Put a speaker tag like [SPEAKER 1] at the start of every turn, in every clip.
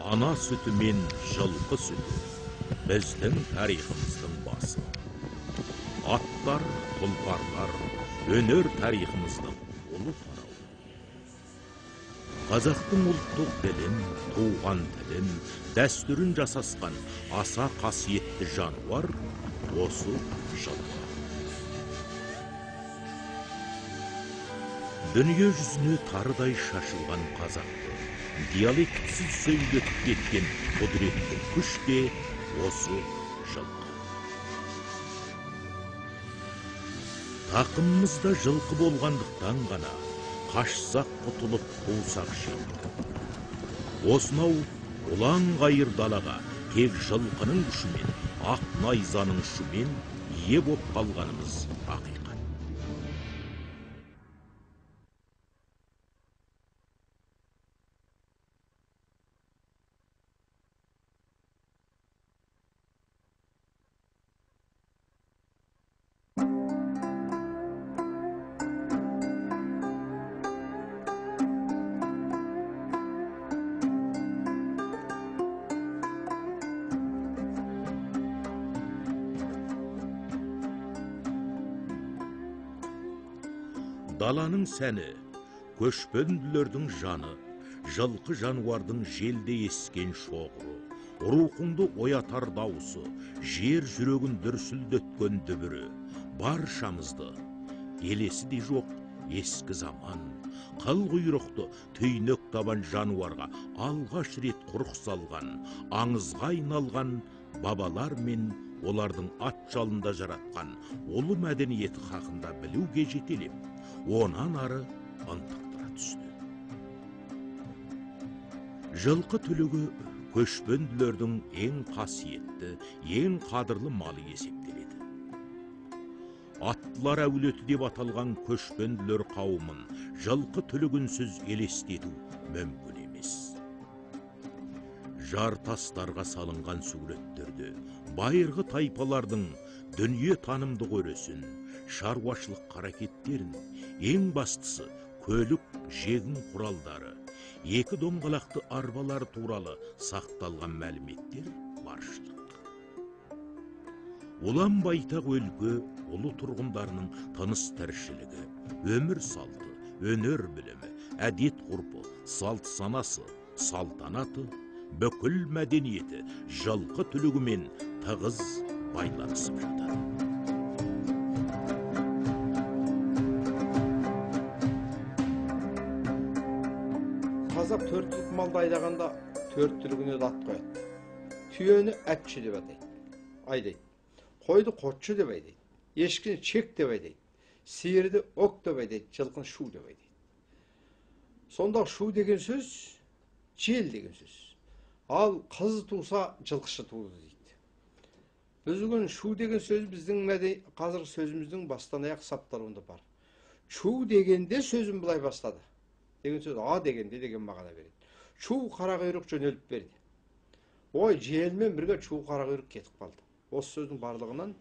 [SPEAKER 1] Ана sütü мен жылқы sütü біздің тарихымыздың басы. Аттар, тұлпарлар, өнер тарихымыздың ұлы тарауы. Қазақтың ұлттық ділін, туған тілін, дәстүрін жасасқан аса қасиетті жануар осы жылқы. Дүние жүзіне тарыдай шашылған қазақты диалектсіз сөйлетіп кеткен құдіретті күш те осы жылқы. Тақымымызда жылқы болғандықтан ғана қашсақ құтылып қуылсақ жеңді. Осынау ұлан ғайыр далаға тек жылқының күшімен, ақ найзаның ұшымен ие боп қалғанымыз ақиқат. Даланың сәні, көшпенділердің жаны, жылқы жануардың желде ескен шоғыры, рухыңды оятар дауысы, жер жүрегін дүрсілдеткен дүбірі, баршамызды елесі де жоқ ескі заман, қыл құйрықты түйнек табан жануарға алғаш рет құрық салған, аңызға айналған бабалар мен олардың ат жалында жаратқан ұлы мәдениет хақында білуге жетелеп, онан ары ынтықтыра түсті. Жылқы түлігі көшпенділердің ең қасиетті, ең қадірлі малы есептеледі. Аттылар әулеті деп аталған көшпенділер қауымын жылқы түлігінсіз елестету мүмкін емес. Жар тастарға салынған суреттерді байырғы тайпалардың дүние танымды өресін, шаруашылық қаракеттерін, ең бастысы көлік жегін құралдары, екі доңғалақты арбалар туралы сақталған мәліметтер баршылық. Ұлан байтақ өлке ұлы тұрғындарының тыныс тіршілігі, өмір салты, өнер білімі, әдет ғұрпы, салт санасы, салтанаты, бүкіл мәдениеті жылқы түлігімен тығыз байланысып жатады.
[SPEAKER 2] Қазақ төрттілік малды айдағанда төрт түлігіне де ат қояды. Түйені әтші деп айдайды. Қойды қотшы деп айдайды. Ешкіні чек деп айдайды. Сиырды оқ деп айдайды. Жылқыны шу деп айдайды. Сонда шу деген сөз, жел деген сөз. Ал қыз туса жылқышы туды дейді. Біз бүгін шу деген сөз біздің қазіргі сөзіміздің бастан аяқ сапталуында бар. Шу дегенде сөзім былай бастады. Деген сөз а дегенде деген мағына береді. Шу қарақұйрық жөнеліп берді. Ой, желмен бірге шу қарақұйрық кетіп қалды. Осы сөздің барлығынан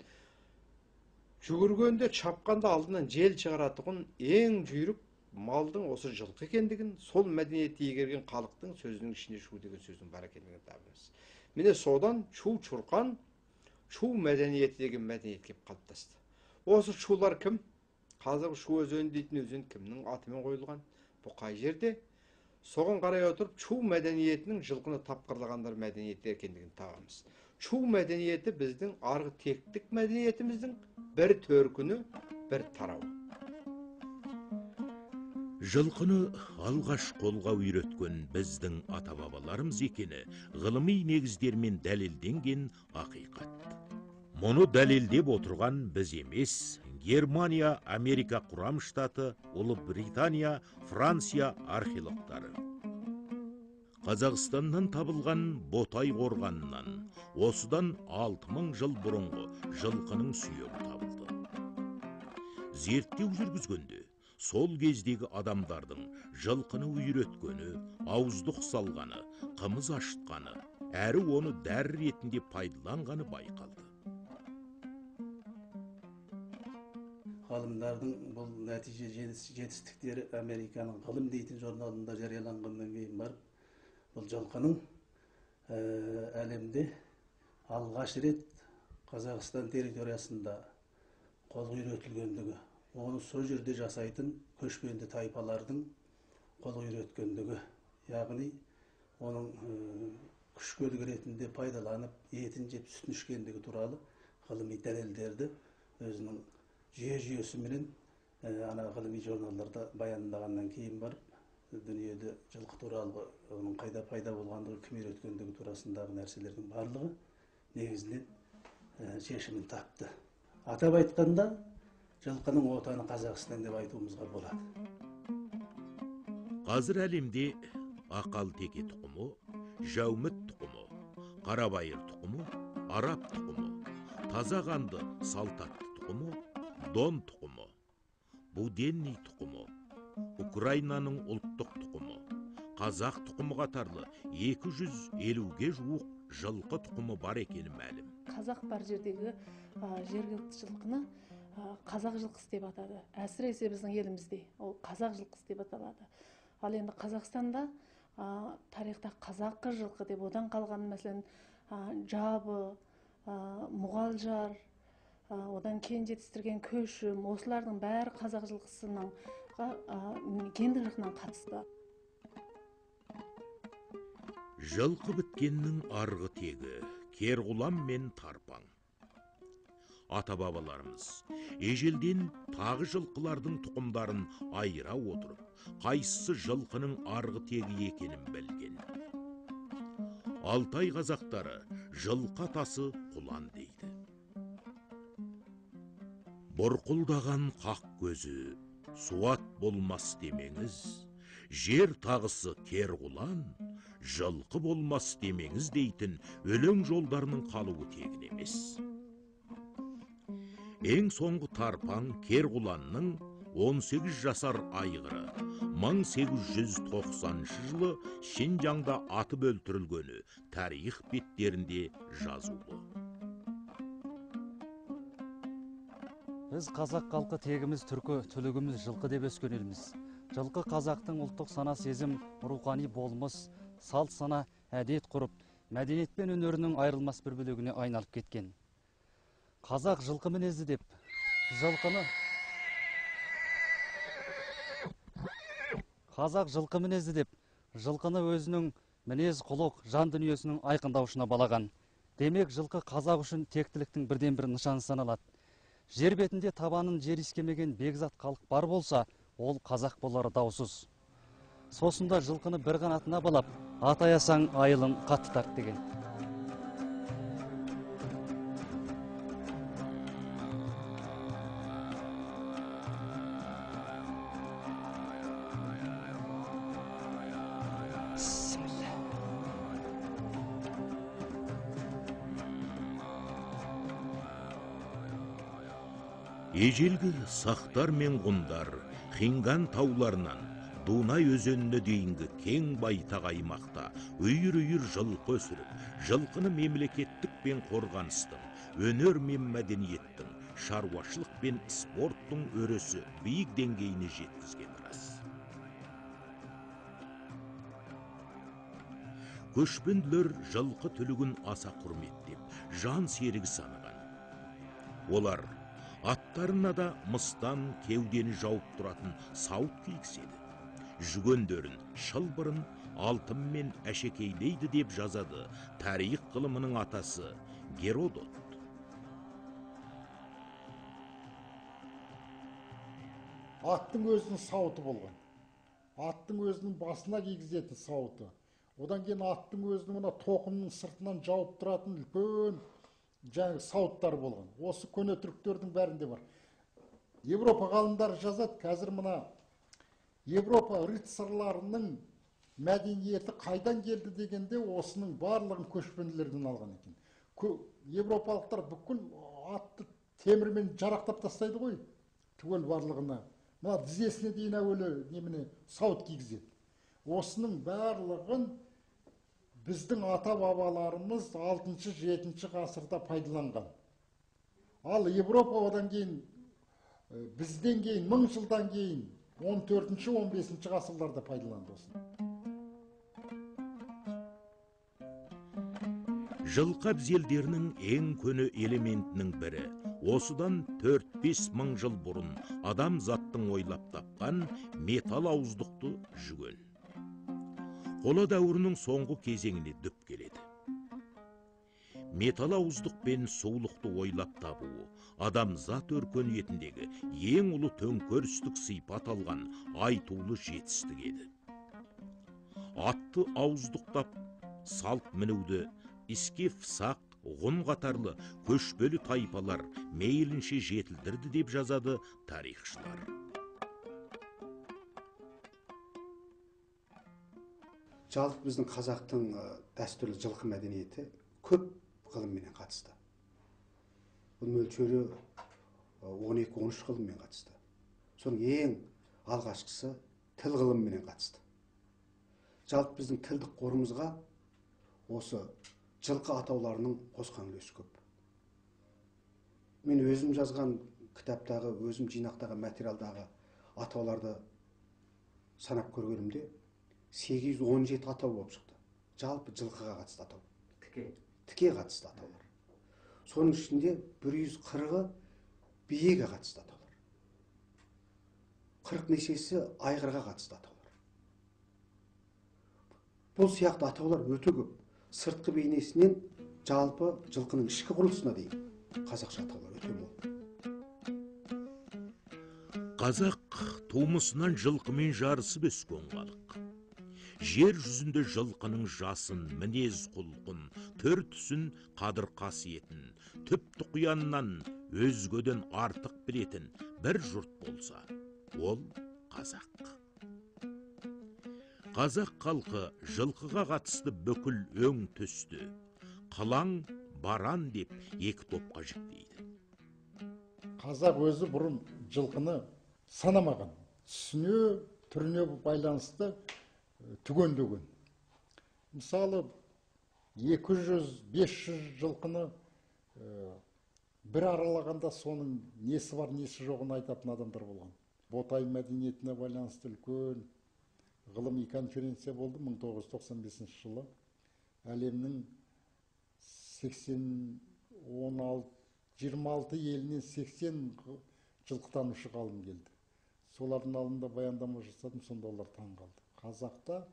[SPEAKER 2] жүгіргенде чапқанда алдынан жел шығаратұғын ең жүйрік малдың осы жылқы екендігін, сол мәдениетті игерген халықтың сөзінің ішінде шу деген сөздің бар екендігін табамыз. Міне содан шу чурқан, шу мәдениеті деген мәдениет кеп қалыптасты. Осы шулар кім? Қазір шу өзені дейтін өзен кімнің атымен қойылған? Бұл қай жерде? Соған қарай отырып, шу мәдениетінің жылқыны тапқырлағандар мәдениеті екендігін табамыз. Шу мәдениеті біздің арғы тектік мәдениетіміздің бір төркіні, бір тарауы.
[SPEAKER 1] Жылқыны алғаш қолға үйреткен біздің ата-бабаларымыз екені ғылыми негіздермен дәлелденген ақиқат. Мұны дәлелдеп отырған біз емес, Германия, Америка құрам штаты, Ұлыбритания, Франция археологтары. Қазақстаннан табылған Ботай қорғанынан осыдан 6000 жыл бұрынғы жылқының сүйегі табылды. Зерттеу жүргізгенде сол кездегі адамдардың жылқыны үйреткені, ауыздық салғаны, қымыз ашытқаны, әрі оны дәрі ретінде пайдаланғаны байқалды.
[SPEAKER 3] Ғалымдардың бұл нәтиже жетістіктері Американың ғылым дейтін журналында жарияланғаннан кейін барып, бұл жылқының әлемде алғаш рет Қазақстан территориясында қол үйретілгендігі, оны сол жерде жасайтын көшпенді тайпалардың қол үйреткендігі, яғни оның күш көлігі ретінде пайдаланып, етін жеп сүтін ішкендігі туралы ғылыми дәлелдерді өзінің жүйесіменен ана ғылыми журналдарда баяндағаннан кейін барып, дүниеде жылқы туралы, оның қайда пайда болғандығы, кім үйреткендігі турасындағы нәрселердің барлығы негізінен шешімін тапты. Атап айтқанда, жылқының отаны Қазақстан деп айтуымызға болады.
[SPEAKER 1] Қазір әлемде ақалтеке тұқымы, жәуміт тұқымы, қарабайыр тұқымы, араб тұқымы, таза қанды салтатты тұқымы, дон тұқымы, буденный тұқымы, Украинаның ұлттық тұқымы, қазақ тұқымы қатарлы 250-ге жуық жылқы тұқымы бар екені мәлім.
[SPEAKER 4] Қазақ бар жердегі жергілікті жылқыны қазақ жылқысы деп атады. Әсіресе біздің елімізде ол қазақ жылқысы деп аталады. Ал енді Қазақстанда тарихта қазақы жылқы деп одан қалған, мәселен, жабы, мұғалжар, одан кейін жетістірген көшім, осылардың бәрі қазақ жылқысының гендік жағынан қатысты.
[SPEAKER 1] Жылқы біткеннің арғы тегі, Керғұлан мен Тарпаң. Ата-бабаларымыз ежелден тағы жылқылардың тұқымдарын айыра отырып, қайсысы жылқының арғы тегі екенін білген. Алтай қазақтары жылқы атасы Құлан дейді. Бұрқылдаған қақ көзі, суат болмас демеңіз, жер тағысы Керғұлан, жылқы болмас демеңіз дейтін өлең жолдарының қалуы тегін емес. Ең соңғы Тарпаң Керғұланның 18 жасар айғыры 1890 жылы Шинжаңда атып өлтірілгені тарих беттерінде жазулы.
[SPEAKER 5] Біз қазақ халқы тегіміз түркі, түлігіміз жылқы деп өскен елміз. Жылқы қазақтың ұлттық сана сезім, рухани болмыс, салт сана, әдет құрып, мәдениет пен өнерінің айырылмас бір бөлігіне айналып кеткен. Қазақ жылқы мінезді деп, жылқыны өзінің мінез құлық, жан дүниесінің айқындаушына балаған. Демек, жылқы қазақ үшін тектіліктің бірден бір нышаны саналады. Жер бетінде табанын жер искемеген бекзат халық бар болса, ол қазақ болары даусыз. Сосында жылқыны бір қанатына балап, ат аясаң айылын қатты тарт деген.
[SPEAKER 1] Ежелгі сақтар мен ғұндар Хинган тауларынан Дунай өзеніне дейінгі кең байтақ аймақта үйір-үйір жылқы өсіріп, жылқыны мемлекеттік пен қорғаныстың, өнер мен мәдениеттің, шаруашылық пен спорттың өресі биік деңгейіне жеткізген рас. Көшпенділер жылқы түлігін аса құрметтеп, жан серігі санаған. Олар аттарына да мыстан кеудені жауып тұратын сауыт кигізеді. Жүгендерін, шылбырын алтынмен әшекейлейді деп жазады тарих ғылымының атасы Геродот.
[SPEAKER 6] Аттың өзінің сауыты болған. Аттың өзінің басына кигізетін сауыты. Одан кейін аттың өзінің мына тоқымның сыртынан жауып тұратын үлкен жаңағы сауыттар болған. Осы көне түріктердің бәрінде бар. Европа ғалымдары жазады, қазір мына Европа рыцарларының мәдениеті қайдан келді дегенде, осының барлығын көшпенділерден алған екен. Европалықтар бүкіл атты темірмен жарақтап тастайды ғой, түгел барлығына. Мына тізесіне дейін әуелі немене сауыт кигізеді. Осының барлығын біздің ата-бабаларымыз 6-7 ғасырда пайдаланған. Ал Европа одан кейін, бізден кейін, 1000 жылдан кейін 14-15 ғасырларда пайдаланды осыны.
[SPEAKER 1] Жылқы әбзелдерінің ең көне элементінің бірі осыдан 4-5 мың жыл бұрын адамзаттың ойлап тапқан металл ауыздықты жүген. Қола дәуірінің соңғы кезеңіне дүп келеді. Металл ауыздық пен сулықты ойлап табуы адамзат өркениетіндегі ең ұлы төңкерістік сипат алған айтулы жетістік еді. Атты ауыздықтап салт мінуді искев, сақ, ғұн қатарлы көшпелі тайпалар мейлінше жетілдірді деп жазады тарихшылар.
[SPEAKER 3] Жалпы біздің қазақтың дәстүрлі жылқы мәдениеті көп ғылыммен қатысты. Бұл мөлшері 12-13 ғылыммен қатысты. Соның ең алғашқысы тіл ғылыммен қатысты. Жалпы біздің тілдік қорымызға осы жылқы атауларының қосқан үлесі көп. Мен өзім жазған кітаптағы, өзім жинақтаған материалдағы атауларды санап көргенімде 817 атау болып шықты. Жалпы жылқыға қатысты атау. Тіке қатысты атаулар. Соның ішінде 140-ы биеге қатысты атаулар. 40 нешесі айғырға қатысты атаулар. Бұл сияқты атаулар өте көп. Сыртқы бейнесінен жалпы жылқының ішкі құрылысына дейін қазақша атаулар өте мол.
[SPEAKER 1] Қазақ тумысынан жылқымен жарысып өскен халық. Жер жүзінде жылқының жасын, мінез құлқын, түр түсін, қадір қасиетін, түп тұқияннан өзгеден артық білетін бір жұрт болса, ол қазақ. Қазақ халқы жылқыға қатысты бүкіл өң түсті, қылаң, баран деп екі топқа жіктейді.
[SPEAKER 6] Қазақ өзі бұрын жылқыны санамаған, түсіне, түріне байланысты түгендеген. Мысалы 200-500 жылқыны бір аралағанда соның несі бар, несі жоғын айтатын адамдар болған. Ботай мәдениетіне байланысты үлкен ғылыми конференция болды 1995 жылы. Әлемнің 26 елінен 80 жылқытанушы ғалым келді. Солардың алдында баяндама жасадым, сонда олар таң қалды. Қазақта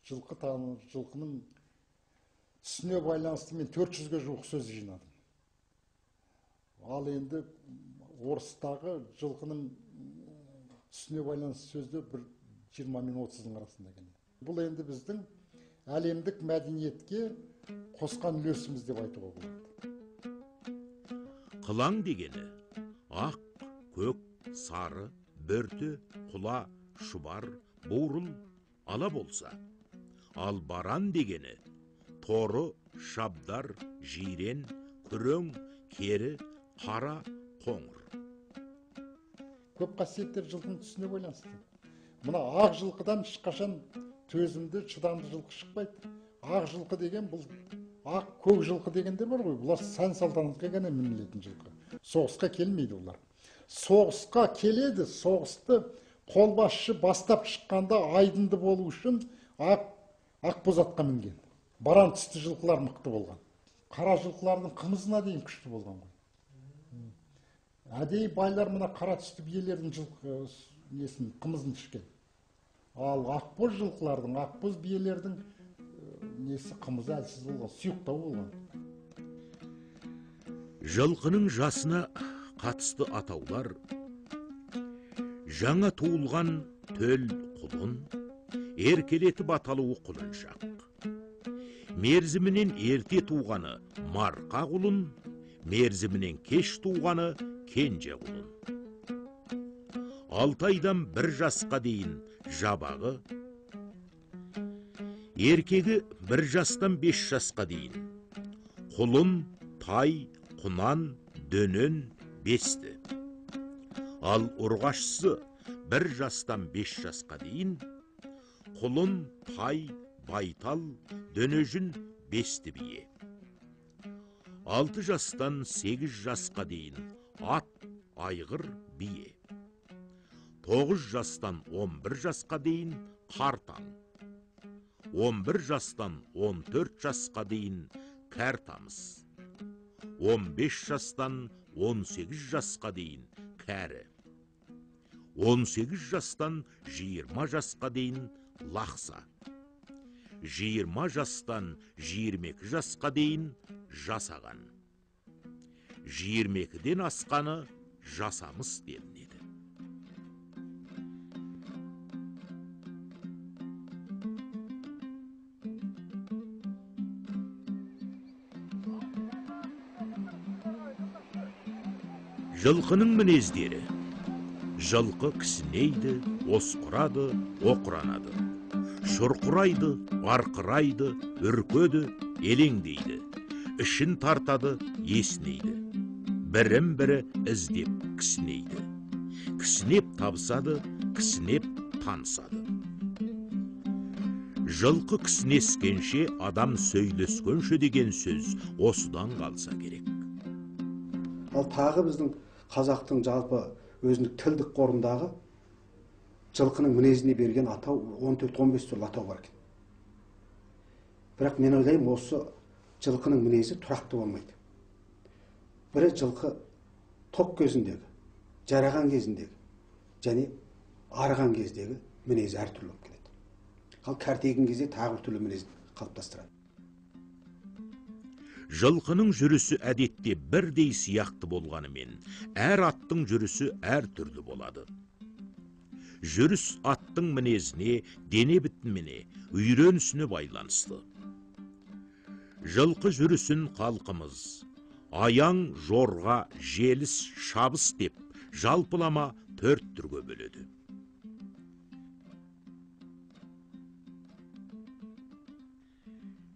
[SPEAKER 6] жылқының түсіне байланысты мен 400-ге жуық сөз жинадым. Ал енді орыстағы жылқының түсіне байланысты сөздер бір 20 мен 30-ның арасында келеді. Бұл енді біздің әлемдік мәдениетке қосқан үлесіміз деп айтуға болады.
[SPEAKER 1] Қылаң дегені ақ, көк, сары, бөрте, құла, шұбар, бурыл, ала болса, ал баран дегені торы, шабдар, жирен, күрең, кері, қара, қоңыр.
[SPEAKER 6] Көп қасиеттер жылқының түсіне байланысты. Мына ақ жылқыдан ешқашан төзімді, шыдамды жылқы шықпайды. Ақ жылқы деген бұл ақ, көк жылқы дегендер бар ғой, бұлар сән салтанатқа ғана мінілетін жылқы. Соғысқа келмейді олар. Соғысқа келеді, соғысты қолбасшы бастап шыққанда айдынды болу үшін ақ боз атқа мінген. Баран түсті жылқылар мықты болған. Қара жылқылардың қымызына дейін күшті болған ғой. Әдейі байлар мына қара түсті биелердің қымызын ішкен. Ал ақбоз жылқылардың, ақбоз биелердің қымызы әлсіз болған, сұйықтау болған.
[SPEAKER 1] Жылқының жасына қатысты атаулар: жаңа туылған төл құлын, еркелетіп аталуы құлыншақ. Мерзімінен ерте туғаны марқа құлын, мерзімінен кеш туғаны кенже құлын. 6 айдан 1 жасқа дейін жабағы, еркегі 1 жастан 5 жасқа дейін құлын, тай, құнан, дөнен, бесті. Ал ұрғашысы 1 жастан 5 жасқа дейін құлын, тай, байтал, дөнежін, бесті бие. 6 жастан 8 жасқа дейін ат, айғыр, бие. 9 жастан 11 жасқа дейін қартаң. 11 жастан 14 жасқа дейін кәр тамыз. 15 жастан 18 жасқа дейін кәрі. 18 жастан 20 жасқа дейін лақса. 20 жастан 22 жасқа дейін жасаған. 22-ден асқаны жасамыс делінеді. Жылқының мінездері. Жылқы кісінейді, осқырады, оқыранады. Шұрқырайды, арқырайды, үркеді, елеңдейді. Ішін тартады, еснейді. Бірін-бірі іздеп кісінейді. Кісінеп табысады, кісінеп танысады. Жылқы кісінескенше адам сөйлескенше деген сөз осыдан қалса керек.
[SPEAKER 3] Ал тағы біздің қазақтың жалпы өзіндік тілдік қорындағы жылқының мінезіне берген атау 14-15 түрлі атау бар екен. Бірақ мен ойлаймын, осы жылқының мінезі тұрақты болмайды. Бірі жылқы тоқ кезіндегі, жараған кезіндегі, және арыған кездегі мінезі әртүрлі болып келеді. Ал кәртейген кезде тағы бір түрлі мінез қалыптастырады.
[SPEAKER 1] Жылқының жүрісі әдетте бірдей сияқты болғанымен, әр аттың жүрісі әр түрлі болады. Жүріс аттың мінезіне, дене бітіміне, үйренісіне байланысты. Жылқы жүрісін халқымыз аяң, жорға, желіс, шабыс деп жалпылама 4 түрге бөледі.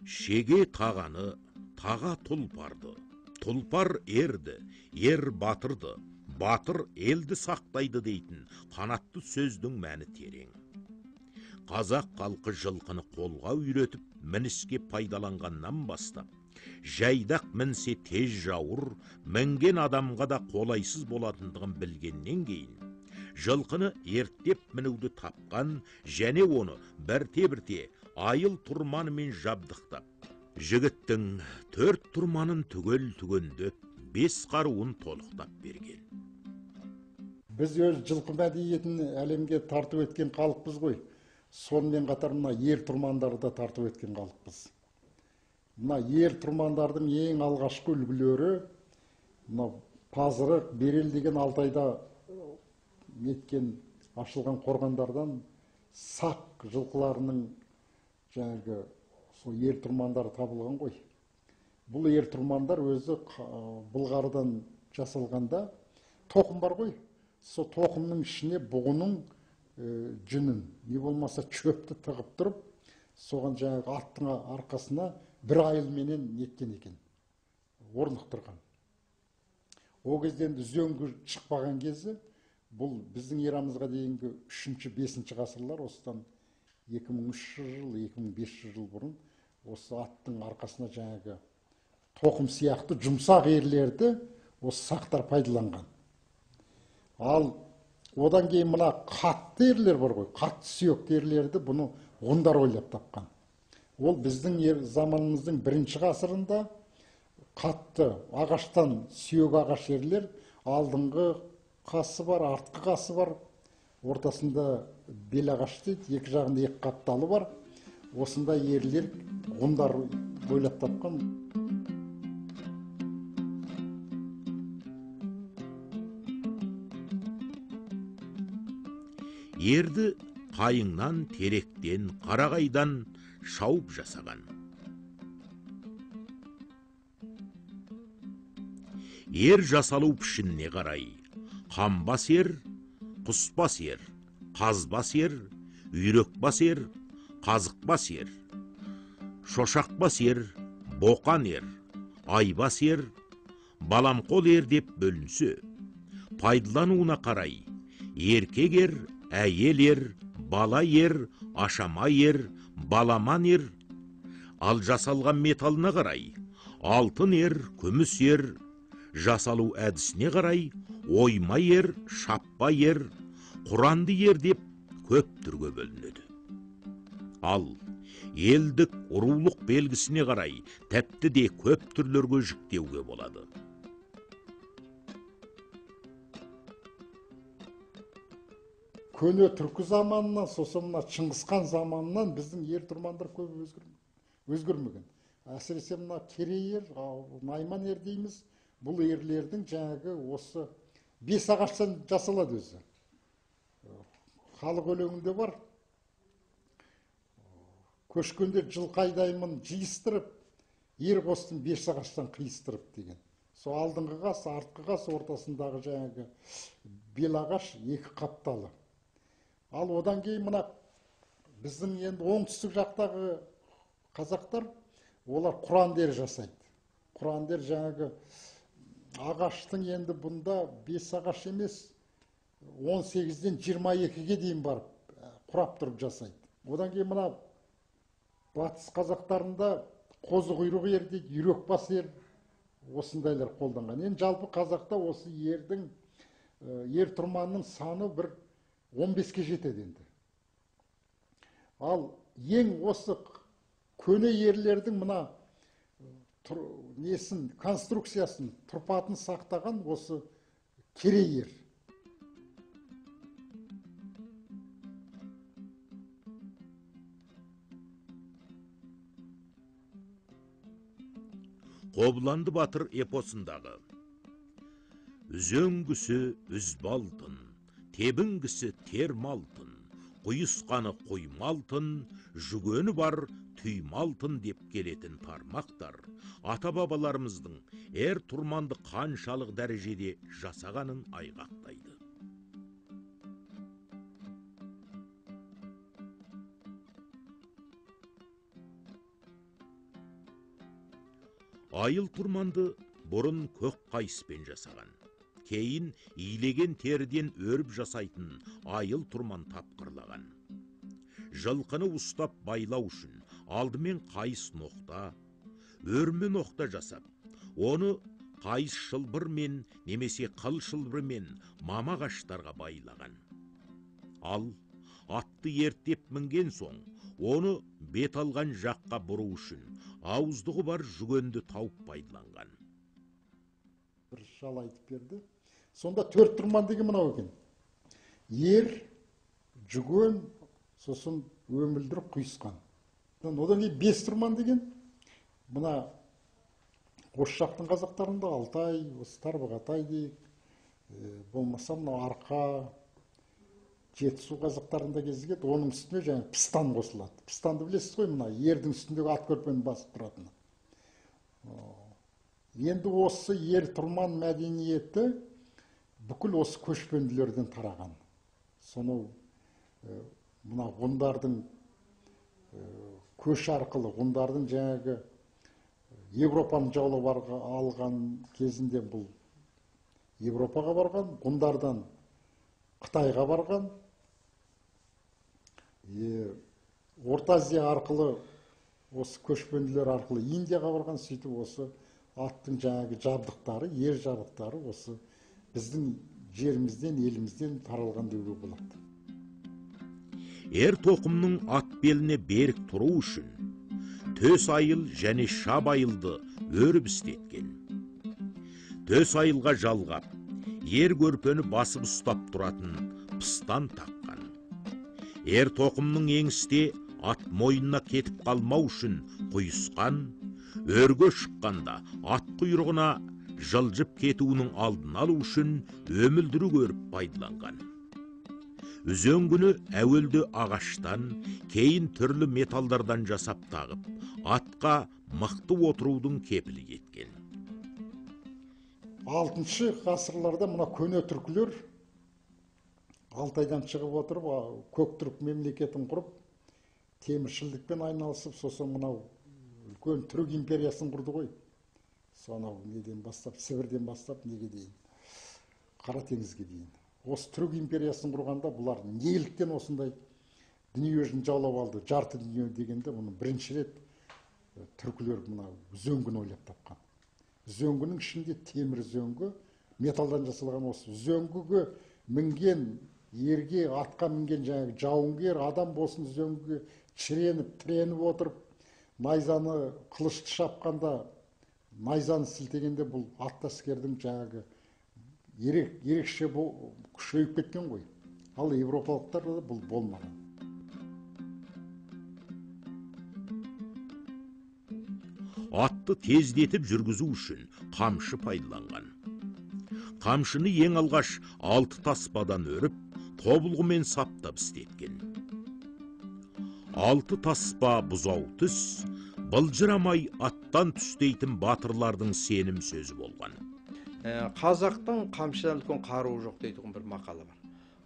[SPEAKER 1] Шеге тағаны, таға тұлпарды, тұлпар ерді, ер батырды, батыр елді сақтайды дейтін қанатты сөздің мәні терең. Қазақ халқы жылқыны қолға үйретіп, мініске пайдаланғаннан бастап, жайдақ мінсе тез жауыр, мінген адамға да қолайсыз болатындығын білгеннен кейін, жылқыны ерттеп мінуді тапқан, және оны бірте-бірте айыл тұрманымен жабдықтап, жігіттің 4 тұрманын түгел-түгендеп, 5 қаруын толықтап берген.
[SPEAKER 6] Біз өз жылқы мәдениетін әлемге тартып еткен халықпыз ғой. Сонымен қатар мына ер тұрмандарды да тартып еткен халықпыз. Мына ер тұрмандардың ең алғашқы үлгілері мына Пазырық, Берел деген Алтайда неткен ашылған қорғандардан сақ жылқыларының жаңағы сол ер тұрмандары табылған ғой. Бұл ер тұрмандар өзі былғарыдан жасалғанда тоқым бар ғой. Сол тоқымның ішіне бұғының жүнін, не болмаса чөпті тығып тұрып, соған жаңағы аттың арқасына бір айылменен неткен екен, орнықтырған. О кезден үзеңгі шықпаған кезі, бұл біздің ерамызға дейінгі 3-5 ғасырлар, осыдан 2003 жыл, 2005 жыл бұрын, осы аттың арқасына жаңағы тоқым сияқты жұмсақ ерлерді осы сақтар пайдаланған. Ал одан кейін мына қатты ерлер бар ғой, қатты сүйекті ерлерді бұны ғұндар ойлап тапқан. Ол біздің заманымыздың 1 ғасырында қатты ағаштан сүйек ағаш ерлер, алдыңғы қасы бар, артқы қасы бар, ортасында бел ағаш дейді, екі жағында 2 қапталы бар. Осындай ерлер ғұндар ойлап тапқан.
[SPEAKER 1] Ерді қайыңнан, теректен, қарағайдан шауып жасаған. Ер жасалу пішініне қарай, қамбас ер, құспас ер, қазбас ер, үйрекбас ер, қазықбас ер, шошақбас ер, боқан ер, айбас ер, баламқол ер деп бөлінсе, пайдалануына қарай, еркек ер, әйел ер, бала ер, ашама ер, баламан ер, ал жасалған металына қарай, алтын ер, күміс ер, жасалу әдісіне қарай, ойма ер, шаппа ер, құранды ер деп көп түрге бөлінеді. Ал елдік рулық белгісіне қарай тәпті де көп түрлерге жіктеуге болады.
[SPEAKER 6] Көне түркі заманынан, сосын мына Шыңғысхан заманынан біздің ер тұрмандар көп өзгермеген. Әсіресе мына керей ер, найман ер дейміз, бұл ерлердің жаңағы осы 5 ағаштан жасалады өзі. Халық өлеңінде бар. Көшкенде жылқы айдаймын жиыстырып, ер қостың 5 ағаштан қиыстырып деген. Сол алдыңғы қас, артқы қас ортасындағы жаңағы бел ағаш 2 қапталы. Ал одан кейін мына біздің енді оңтүстік жақтағы қазақтар, олар құрандер жасайды. Құрандер жаңағы ағаштың енді бұнда 5 ағаш емес, 18-ден 22-ге дейін барып құрап тұрып жасайды. Одан кейін мына батыс қазақтарында қозы құйрық ер дейді, үйрек бас ер, осындайлар қолданған. Енді жалпы қазақта осы ердің, ер тұрманның саны бір 15-ке жетеді енді. Ал ең осы көне ерлердің мына несін, конструкциясын, тұрпатын сақтаған осы керей ер.
[SPEAKER 1] Қобыланды батыр эпосындағы үзөңгісі үзбалтын, тебінгісі термалтын, құйысқаны құймалтын, жүгені бар түймалтын деп келетін тармақтар ата-бабаларымыздың ер тұрманды қаншалық дәрежеде жасағанын айғақтайды. Айыл тұрманды бұрын көк қайыспен жасаған. Кейін илеген теріден өріп жасайтын айыл тұрман тапқырлаған. Жылқыны ұстап байлау үшін алдымен қайыс ноқта, өрме ноқта жасап, оны қайыс шылбырмен немесе қыл шылбырмен мама ағаштарға байлаған. Ал атты ертеп мінген соң, оны бет алған жаққа бұру үшін ауыздығы бар жүгенді тауып пайдаланған.
[SPEAKER 6] Бір шал айтып берді. Сонда 4 тұрман деген мынау екен. Ер, жүген, сосын өмілдіріп құйысқан. Одан кейін 5 тұрман деген, мына осы жақтың қазақтарында Алтай, осы Тарбағатай дейік, болмаса мына Арқа, Жетісу қазақтарында кезігеді, оның үстіне жаңа пыстан қосылады. Пыстанды білесіз ғой, мына ердің үстіндегі ат көрпені басып тұратыны. Енді осы ер тұрман мәдениеті бүкіл осы көшпенділерден тараған. Соны мына ғұндардың көш арқылы, ғұндардың жаңағы Европаны жаулап алған кезінде бұл Европаға барған, ғұндардан Қытайға барған, Орта Азия арқылы, осы көшпенділер арқылы Индияға барған, сөйтіп осы аттың жаңағы жабдықтары, ер жабдықтары осы біздің жерімізден, елімізден таралған деуге болады.
[SPEAKER 1] Ер тоқымның ат беліне берік тұру үшін төс айыл және шап айылды өріп істеткен. Төс айылға жалғап, ер көрпені басып ұстап тұратын пыстан таққан. Ер тоқымның еңісте ат мойнына кетіп қалмау үшін құйысқан, өрге шыққанда ат құйрығына жылжып кетуінің алдын алу үшін өмілдірік өріп пайдаланған. Үзөңгіні әуелде ағаштан, кейін түрлі металдардан жасап тағып, атқа мықты отырудың кепілі еткен.
[SPEAKER 6] 6-шы ғасырларда мына көне түркілер Алтайдан шығып отырып, көк түрік мемлекетін құрып, теміршілдікпен айналысып, сосын мынау үлкен түрік империясын құрды ғой. Сонау неден бастап, Сібірден бастап, неге дейін, Қара теңізге дейін. Осы түрік империясын құрғанда бұлар неліктен осындай дүниежін жаулап алды, жарты дүние дегенде, мұны бірінші рет түркілер мына үзөңгіні ойлап тапқан. Үзөңгінің ішінде темір үзөңгі, металдан жасалған осы үзөңгіге мінген, ерге, атқа мінген жаңағы жауынгер адам болсын үзөңгіге тіреніп отырып, найзаны қылышты шапқанда, найзаны сілтегенде бұл атты әскердің жаңағы ерекше күшейіп кеткен ғой. Ал европалықтарда бұл болмаған.
[SPEAKER 1] Атты тездетіп жүргізу үшін қамшы пайдаланған. Қамшыны ең алғаш 6 таспадан өріп, тобылғымен саптап істеткен. 6 таспа бұзау түс, былжырамай аттан түстейтін батырлардың сенім сөзі болған.
[SPEAKER 2] Қазақтың қамшыдан үлкен қаруы жоқ дейтін бір мақалы бар.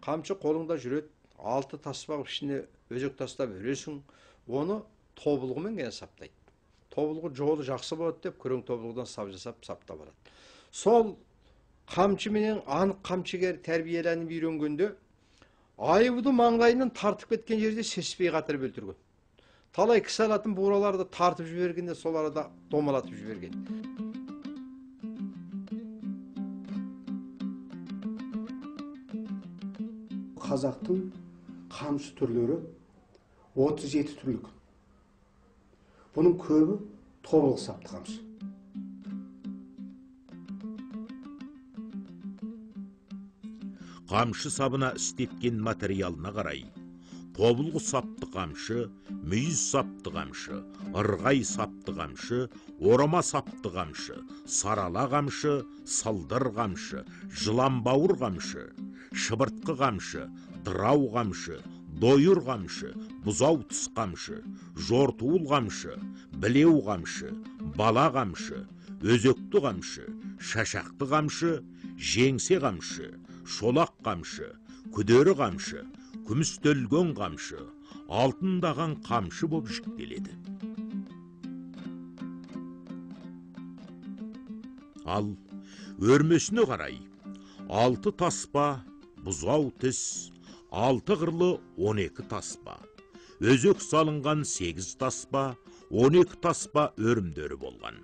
[SPEAKER 2] Қамшы қолыңда жүреді, 6 таспа ішіне өзек тастап өресің, оны тобылғымен гene саптайды. Тобылғы жолы жақсы болады деп, күрең тобылғыдан сап жасап саптап алады. Сол қамшыменен анық қамшыгер тәрбиеленіп үйренгенде, айыбыды маңдайынан тартып кеткен жерде сеспей қатырып өлтірген. Талай кісі алатын бураларды тартып жібергенде сол арада домалатып жіберген.
[SPEAKER 3] Қазақтың қамшы түрлері 37 түрлік. Бұның көбі тобылғы сапты қамшы.
[SPEAKER 1] Қамшы сабына істеткен материалына қарай, тобылғы сапты қамшы, мүйіз сапты қамшы, ырғай сапты қамшы, орама сапты қамшы, сарала қамшы, сылдыр қамшы, жыланбауыр қамшы, шыбыртқы қамшы, дырау қамшы, дойыр қамшы, бұзау түс қамшы, жортуыл қамшы, білеу қамшы, бала қамшы, өзекті қамшы, шашақты қамшы, жеңсе қамшы, шолақ қамшы, күдері қамшы, күмістөлген қамшы, алтындаған қамшы боп жіктеледі. Ал өрмесіне қарай 6 таспа, бұзау тіс, 6 қырлы 12 таспа, өзек салынған 8 таспа, 12 таспа өрімдері болған.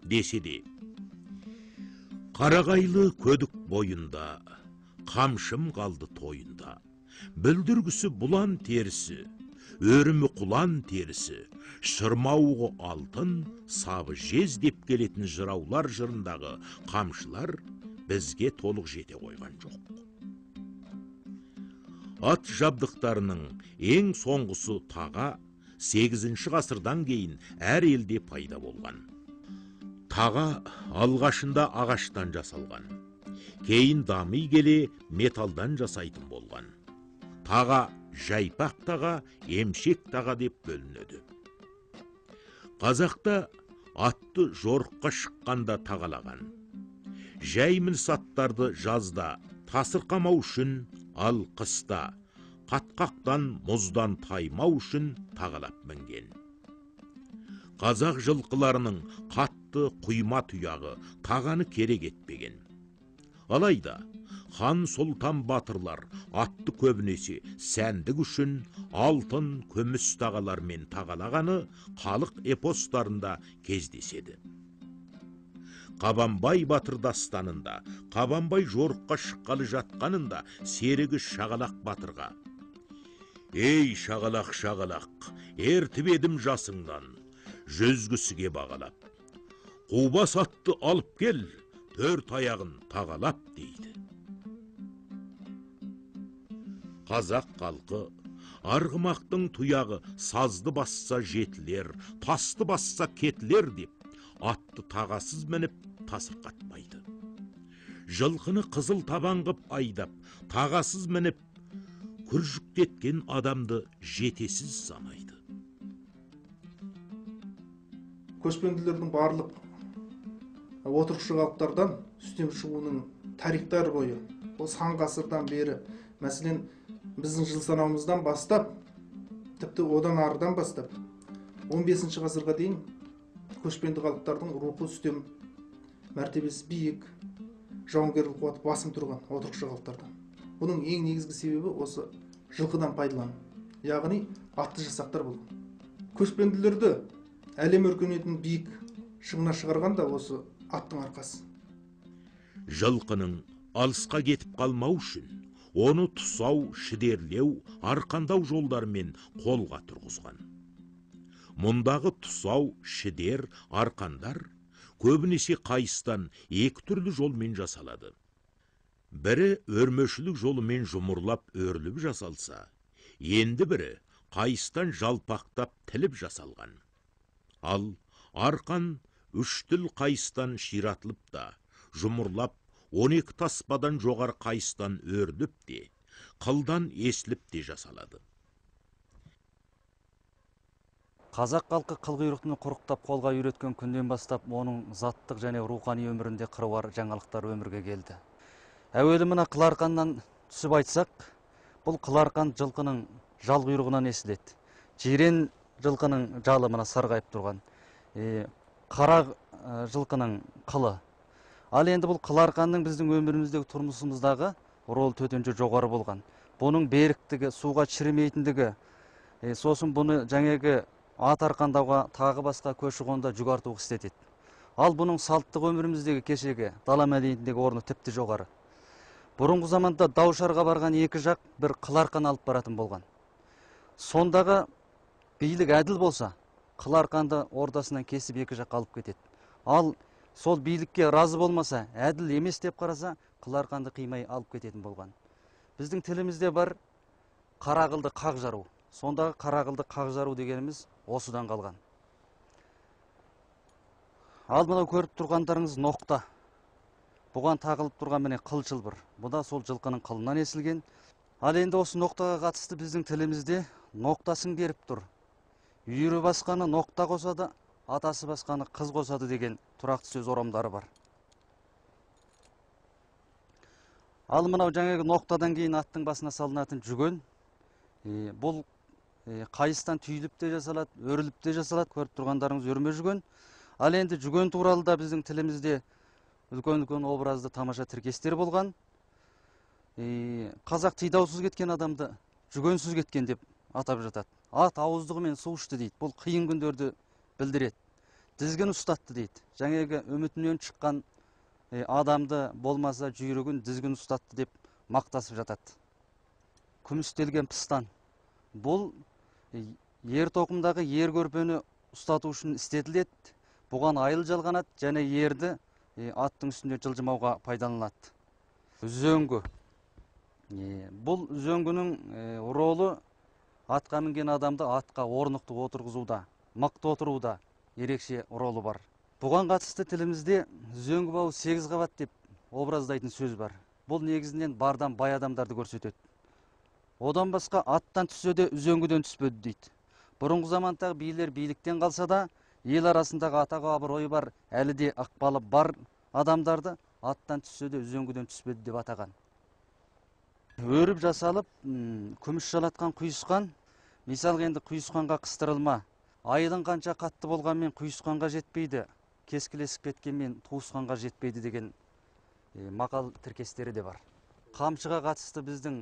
[SPEAKER 1] Десе де, қарағайлы көдік бойында, қамшым қалды тойында, бүлдіргісі бұлан терісі, өрімі құлан терісі, шырмауғы алтын, сабы жез деп келетін жыраулар жырындағы қамшылар бізге толық жете қойған жоқ. Ат жабдықтарының ең соңғысы таға 8 ғасырдан кейін әр елде пайда болған. Таға алғашында ағаштан жасалған, кейін дами келе металдан жасайтын болған. Таға жайпақ таға, емшек таға деп бөлінеді. Қазақта атты жорыққа шыққанда тағалаған. Жәйміс аттарды жазда тасырқамау үшін, ал қыста қатқақтан, мұздан таймау үшін тағалап мінген. Қазақ жылқыларының қатты құйма тұяғы тағаны керек етпеген. Алайда, хан сұлтан батырлар атты көбінесе сәндік үшін алтын, күміс тағалармен тағалағаны халық эпостарында кездеседі. Қабанбай батыр дастанында, Қабанбай жорыққа шыққалы жатқанында серігі Шағалақ батырға: «Ей Шағалақ, Шағалақ, ертіп едім жасыңнан, жүзгісіге бағалап, қубас атты алып кел, 4 аяғын тағалап» дейді. Қазақ қалқы арғымақтың тұяғы сазды басса жетілер, тасты басса кетілер деп атты тағасыз мініп тасырқатпайды. Жылқыны қызыл табан қып айдап, тағасыз мініп күржіктеткен адамды жетесіз санайды.
[SPEAKER 7] Көшпенділердің барлық отырықшы халықтардан үстем шығуының тарихтары бойы, ол сан ғасырдан бері, мәселен біздің жыл санауымыздан бастап, тіпті одан арыдан бастап 15 ғасырға дейін көшпенді халықтардың рухы үстем, мәртебесі биік, жауынгерлік қуаты басым тұрған отырықшы халықтардан. Бұның ең негізгі себебі осы жылқыдан пайдалану, яғни атты жасақтар болған. Көшпенділерді әлем өркениетінің биік шыңына шығарған да осы аттың арқасы.
[SPEAKER 1] Жылқының алысқа кетіп қалмау үшін оны тұсау, шідерлеу, арқандау жолдарымен қолға тұрғызған. Мұндағы тұсау, шідер, арқандар көбінесе қайыстан екі түрлі жолмен жасалады. Бірі өрмешілік жолымен жұмырлап өріліп жасалса, енді бірі қайыстан жалпақтап тіліп жасалған. Ал арқан үш тіл қайыстан ширатылып та, жұмырлап 12 таспадан жоғар қайыстан өріліп те, қылдан есіліп те жасалады.
[SPEAKER 5] Қазақ халқы қылқұйрықтың құрықтап қолға үйреткен күннен бастап, оның заттық және рухани өмірінде қыруар жаңалықтар өмірге келді. Әуелі мына қыларқаннан түсіп айтсақ, бұл қыларқан жылқының жал құйрығынан есіледі. Жирен жылқының жалы мына сарғайып тұрған. Қара жылқының қылы. Ал енді бұл қыларқанның біздің өміріміздегі тұрмысымыздағы рол төтенше жоғары болған. Бұның беріктігі, суға шірімейтіндігі, сосын бұны жаңағы ат арқандауға тағы басқа көші-қонда жүк артуға істетеді. Ал бұның салттық өміріміздегі кешегі дала мәдениетіндегі орны тіпті жоғары. Бұрынғы заманда даушарға барған екі жақ бір қыларқан алып баратын болған. Сондағы билік әділ болса, қыларқанды ортасынан кесіп екі жақ алып кетеді. Ал сол билікке разы болмаса, әділ емес деп қараса, қыларқанды қимай алып кететін болған. Біздің тілімізде бар қара қылды қақ жару. Сондағы қара қылды қақ жару дегеніміз осыдан қалған. Ал мынау көріп тұрғандарыңыз ноқта. Бұған тағылып тұрған міне қыл шылбыр. Бұл да сол жылқының қылынан есілген. Ал енді осы ноқтаға қатысты біздің тілімізде ноқтасын беріп тұр. Үйірі басқаны ноқта қосады, атасы басқаны қыз қосады деген тұрақты сөз орамдары бар. Ал мынау жаңағы ноқтадан кейін аттың басына салынатын жүген. Бұл қайыстан түйіліп те жасалады, өріліп те жасалады. Көріп тұрғандарыңыз өрме жүген. Ал енді жүген туралы да біздің тілімізде үлкен образды тамаша тіркестер болған. Қазақ тидаусыз кеткен адамды жүгенсіз кеткен деп атап жатады. Ат ауыздығымен су ішті дейді. Бұл қиын күндерді білдіреді. Дізгін ұстатты дейді. Жаңағы үмітінен шыққан адамды болмаса жүйрігін дізгін ұстатты деп мақтасып жатады. Күмістелген пыстан. Бұл ер тоқымдағы ер көрпені ұстату үшін істетіледі. Бұған айыл жалғанады және ерді аттың үстінде жылжымауға пайдаланылады. Үзеңгі. Бұл үзеңгінің ролы атқа мінген адамды атқа орнықты отырғызуда, мықты отыруда ерекше ролы бар. Бұған қатысты тілімізде үзеңгі бауы 8 қабат деп образдайтын сөз бар. Бұл негізінен бардан бай адамдарды көрсетеді. Одан басқа аттан түссе де үзеңгіден түспеді дейді. Бұрынғы замандағы билер биліктен қалса да, ел арасындағы атағы абыройы бар, әлі де ықпалы бар адамдарды аттан түссе де үзеңгіден түспеді деп атаған. Өріп жасалып, күміс жалатқан құйысқан, мисалға енді құйысқанға қыстырылма. Айылың қанша қатты болғанмен құйысқанға жетпейді, кескілесіп кеткенмен туысқанға жетпейді деген мақал тіркестері де бар. Қамшыға қатысты біздің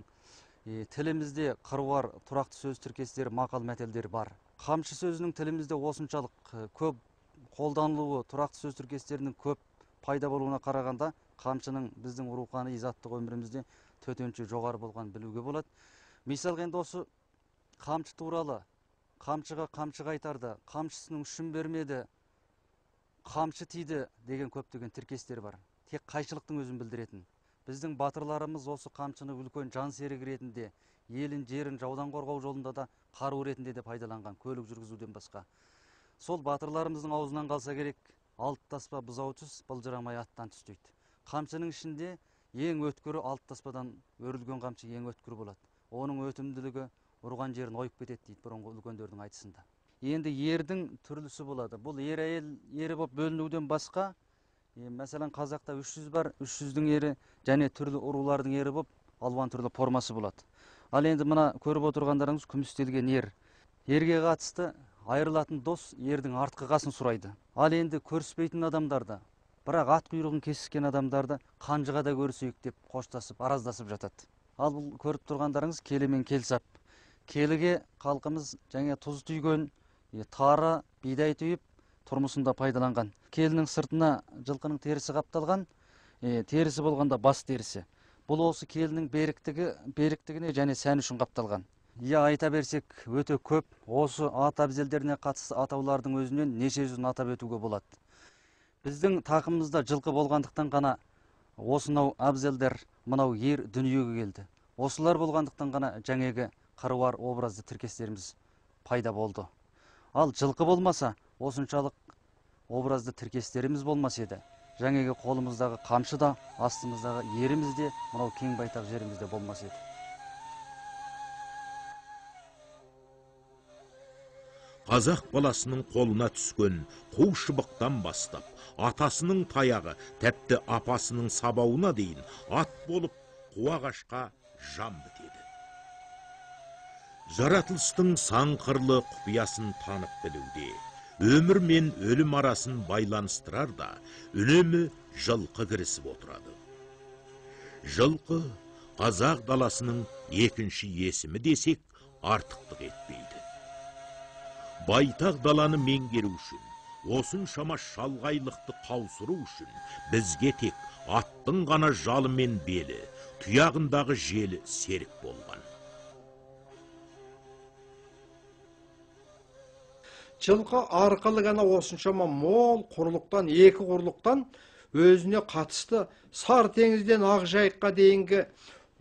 [SPEAKER 5] тілімізде қыруар тұрақты сөз тіркестері, мақал мәтелдері бар. Қамшы сөзінің тілімізде осыншалық көп қолданылуы, тұрақты сөз тіркестерінің көп пайда болуына қарағанда, қамшының біздің рухани заттық өмірімізде төтенше жоғары болған білуге болады. Мисалға енді осы қамшы туралы, қамшыға қамшы қайтарды, қамшысының ұшын бермеді, қамшы тиді деген көптеген тіркестер бар. Тек қайшылықтың өзін білдіретін. Біздің батырларымыз осы қамшыны үлкен жан серік ретінде, елін, жерін жаудан қорғау жолында да қару ретінде де пайдаланған, көлік жүргізуден басқа. Сол батырларымыздың аузынан қалса керек, алты таспа бұзау түс, былжырамай аттан түс дейді. Қамшының ішінде ең өткірі алты таспадан өрілген қамшы ең өткірі болады. Оның өтімділігі ұрған жерін ойып кетеді дейді бұрынғы үлкендердің айтысында. Енді ердің түрлісі болады. Бұл ер әйел ері болып бөлінуден басқа, мәселен қазақта 300 бар, 300-дің ері және түрлі ұрулардың ері болып, алуан түрлі формасы болады. Ал енді мына көріп отырғандарыңыз күмістелген ер. Ерге қатысты айырылатын дос ердің артқы қасын сұрайды. Ал енді көріспейтін адамдарды, бірақ ат құйрығын кесіскен адамдарды қанжыға да көрісейік деп қоштасып, араздасып жатады. Ал бұл көріп тұрғандарыңыз келі мен келсап. Келіге халқымыз жаңа тұз түйген, тары, бидай түйіп, тұрмысында пайдаланған. Келінің сыртына жылқының терісі қапталған, терісі болғанда бас терісі. Бұл осы келінің беріктігіне және сән үшін қапталған. Айта берсек өте көп. Осы ат абзелдеріне қатысты атаулардың өзінен неше жүзін атап өтуге болады. Біздің тақымымызда жылқы болғандықтан ғана осынау абзелдер мынау ер дүниеге келді. Осылар болғандықтан ғана жаңегі қыруар образды тіркестеріміз пайда болды. Ал жылқы болмаса, осыншалық образды тіркестеріміз болмас еді. Жаңегі қолымыздағы қамшы да, астымыздағы еріміз де, мынау кең байтақ жерімізде болмас еді.
[SPEAKER 1] Қазақ баласының қолына түскен қу шыбықтан бастап, атасының таяғы, тәпті апасының сабауына дейін ат болып қуағашқа жан бітеді. Жаратылыстың сан қырлы құпиясын танып білуде, өмір мен өлім арасын байланыстырар да, үнемі жылқы кірісіп отырады. Жылқы қазақ даласының екінші есімі десек артықтық етпейді. Байтақ даланы меңгеру үшін, осыншама шалғайлықты қаусыру үшін бізге тек аттың ғана жалы мен белі, тұяғындағы желі серік болған.
[SPEAKER 2] Жылқы арқылы ғана осыншама мол құрлықтан, екі құрлықтан өзіне қатысты Сар теңізден Ақжайыққа дейінгі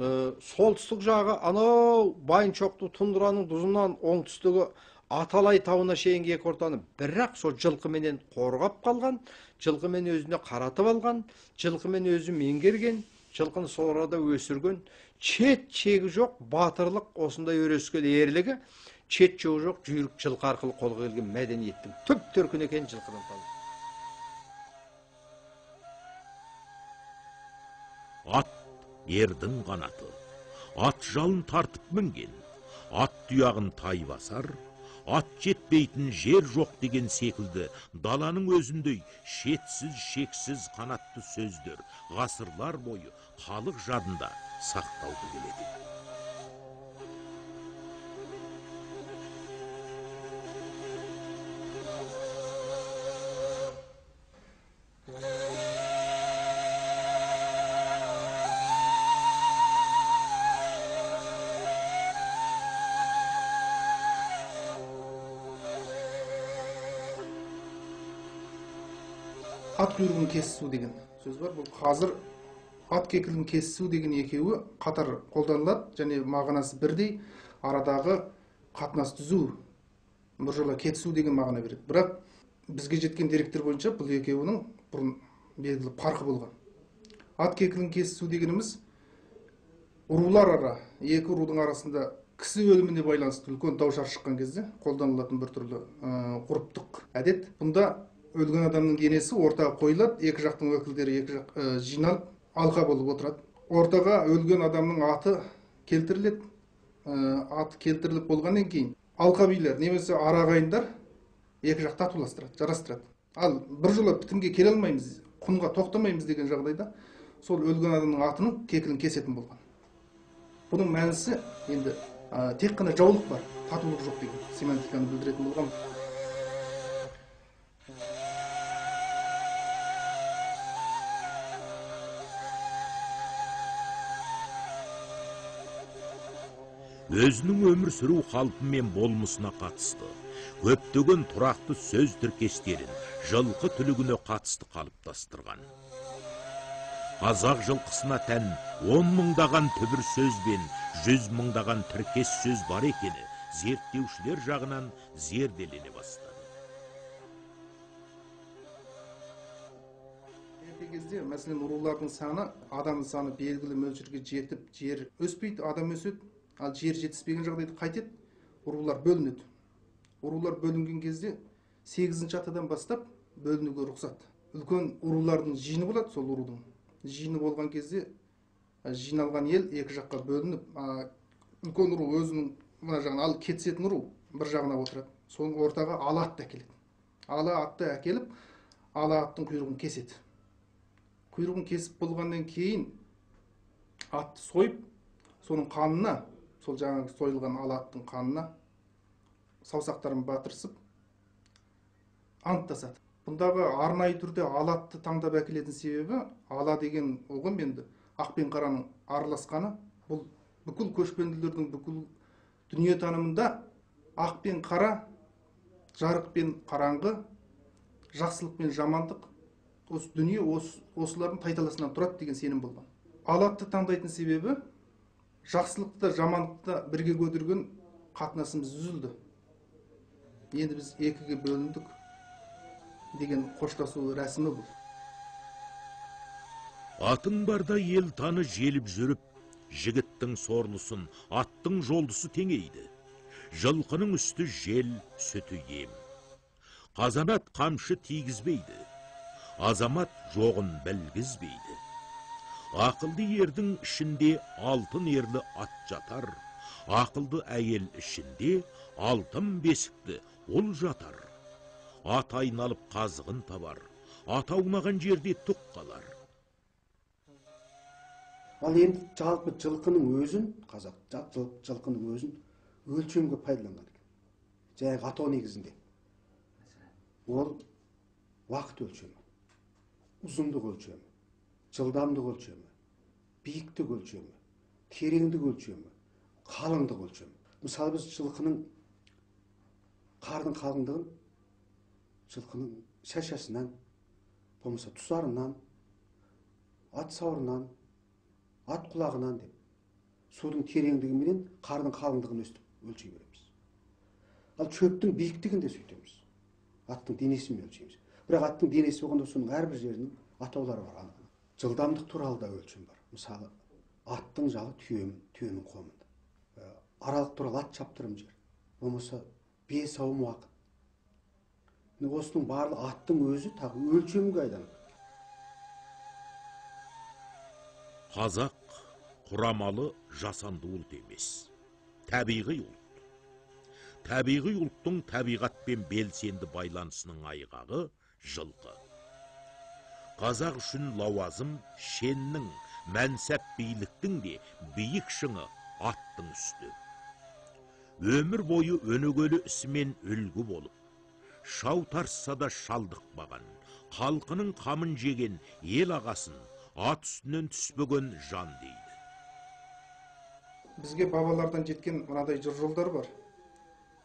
[SPEAKER 2] солтүстік жағы анау Байыншоқты тундраның тұзынан оңтүстігі Аталай тауына шейінгі екі ортаны бірақ сол жылқыменен қорғап қалған, жылқымен өзіне қаратып алған, жылқымен өзі меңгерген, жылқыны сол арада өсірген, чет шегі жоқ батырлық осындай өрескел ерлігі, чет шегі жоқ жүйрік жылқы арқылы қолға келген мәдениеттің түп төркіні екенін жылқыдан табылды.
[SPEAKER 1] Ат ердің қанаты, ат жалын тартып мінген, ат тұяғын тай басар, ат жетпейтін жер жоқ деген секілді даланың өзіндей шетсіз шексіз қанатты сөздер ғасырлар бойы халық жадында сақталды келеді.
[SPEAKER 7] Ат құйрығын кесісу деген сөз бар. Бұл қазір ат кекілін кесісу деген екеуі қатар қолданылады, және мағынасы бірдей, арадағы қатынас түзу, біржола кетісу деген мағына береді. Бірақ бізге жеткен деректер бойынша бұл екеуінің бұрын белгілі farқы болған. Ат кекілін кесісу дегеніміз рулар ара, екі рудың арасында кісі өліміне байланысты үлкен дау-шар шыққан кезде қолданылатын бір түрлі ғұрыптық әдет. Бұнда өлген адамның денесі ортаға қойылады, екі жақтың өкілдері екі жақ жиналып алқа болып отырады. Ортаға өлген адамның аты келтіріледі. Аты келтіріліп болғаннан кейін алқабилер немесе арағайындар екі жақты татуластырады, жарастырады. Ал біржола бітімге келе алмаймыз, құнға тоқтамаймыз деген жағдайда сол өлген адамның атының кекілін кесетін болған. Бұның мәнісі енді тек қана жаулық бар, татулық жоқ деген семантиканы білдіретін болған.
[SPEAKER 1] Өзінің өмір сүру қалпы мен болмысына қатысты көптеген тұрақты сөз тіркестерін жылқы түлігіне қатысты қалыптастырған. Қазақ жылқысына тән 10 мыңдаған түбір сөз бен 100 мыңдаған тіркес сөз бар екені зерттеушілер жағынан зерделене бастады.
[SPEAKER 7] Ерте кезде мәселен рулардың саны, адамның саны белгілі мөлшерге жетіп, жер өспейді, адам өседі. Ал жер жетіспеген жағдайда қайтеді, рулар бөлінеді. Рулар бөлінген кезде 8-ші атадан бастап бөлінуге рұқсат. Үлкен рулардың жиыны болады, сол рудың. Жиыны болған кезде жиналған ел екі жаққа бөлініп, үлкен ру өзінің мына жағына алып кетісетін ру бір жағына отырады. Соның ортаға ала атты әкеледі. Ала атты әкеліп, ала аттың құйрығын кеседі. Құйрығын кесіп болғаннан кейін атты сойып, соның қанына, сол жаңағы сойылған ала аттың қанына саусақтарын батырсып анттасады. Бұндағы арнайы түрде ала атты таңдап әкелетін себебі, ала деген ұғым енді ақ пен қараның араласқаны, бұл бүкіл көшпенділердің бүкіл дүние танымында ақ пен қара, жарық пен қараңғы, жақсылық пен жамандық, осы дүние осылардың тайталасынан тұрады деген сенім болған. Ал атты таңдайтын себебі жақсылықты жамандықты бірге көтерген қатынасымыз үзілді. Енді біз екіге бөліндік деген қоштасу рәсімі бұл.
[SPEAKER 1] Атың барда ел таны желіп жүріп, жігіттің сорлысын, аттың жолдысы теңейді. Жылқының үсті жел, сүті ем. Қазанат қамшы тигізбейді, азамат жоғын білгізбейді. Ақылды ердің ішінде алтын ерлі ат жатар, ақылды әйел ішінде алтын бесікті ол жатар. Ат айналып қазығын табар, ат аунаған жерде түк қалар.
[SPEAKER 8] Ал енді жалпы жылқының өзін, қазақ жылқының өзін өлшемге пайдаланған екен. Жаңағы атау негізінде. Ол уақыт өлшемі, ұзындық өлшемі, жылдамдық өлшемі, биіктік өлшемі, тереңдік өлшемі, қалыңдық өлшемі. Мысалы біз жылқының қардың қалыңдығын жылқының шашасынан, болмаса тұсарынан, ат сауырынан, ат құлағынан деп, судың тереңдігіменен қардың қалыңдығын өстіп өлшей береміз. Ал шөптің биіктігін де сөйтеміз. Аттың денесімен өлшейміз. Бірақ аттың денесі болғанда соның әрбір жерінің атаулары бар. Жылдамдық туралы да өлшем бар. Мысалы, аттың жалы түйенің қомында. Аралық туралы ат шаптырым жер. Болмаса, бие сауым уақыт. Осының барлық аттың өзі тағы өлшемге айданады.
[SPEAKER 1] Қазақ құрамалы жасанды ұлт емес, табиғи ұлт. Табиғи ұлттың табиғатпен белсенді байланысының айғағы жылқы. Қазақ үшін лауазым шеннің, мәнсәп биліктің де биік шыңы аттың үсті. Өмір бойы өнегелі ісімен үлгі болып, шау тарса да шалдықпаған, халқының қамын жеген ел ағасын ат үстінен түспеген жан дейді.
[SPEAKER 7] Бізге бабалардан жеткен мынадай жыр жолдар бар.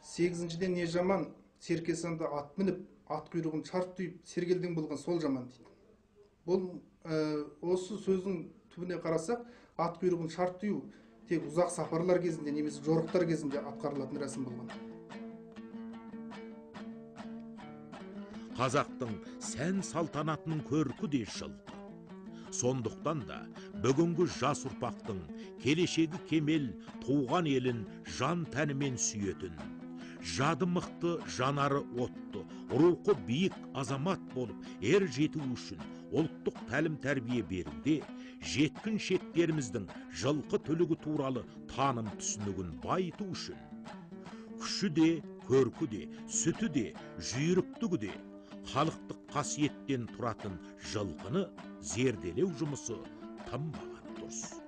[SPEAKER 7] 8-ден не жаман, серкесанда ат мініп, ат құйрығын шарт түйіп, сергелдең болған сол жаман дейді. Бұл осы сөздің түбіне қарасақ, ат құйрығын шарт түйу тек ұзақ сапарлар кезінде немесе жорықтар кезінде атқарылатын рәсім болған.
[SPEAKER 1] Қазақтың сән салтанатының көркі де жылқы. Сондықтан да бүгінгі жас ұрпақтың келешегі кемел туған елін жан тәнімен сүйетін, жады мықты, жанары отты, рухы биік азамат болып ер жету үшін ұлттық тәлім тәрбие беруде жеткіншектеріміздің жылқы түлігі туралы таным түсінігін байыту үшін күші де, көркі де, сүті де, жүйріктігі де халықтық қасиеттен тұратын жылқыны зерделеу жұмысы тым бағат дұрыс.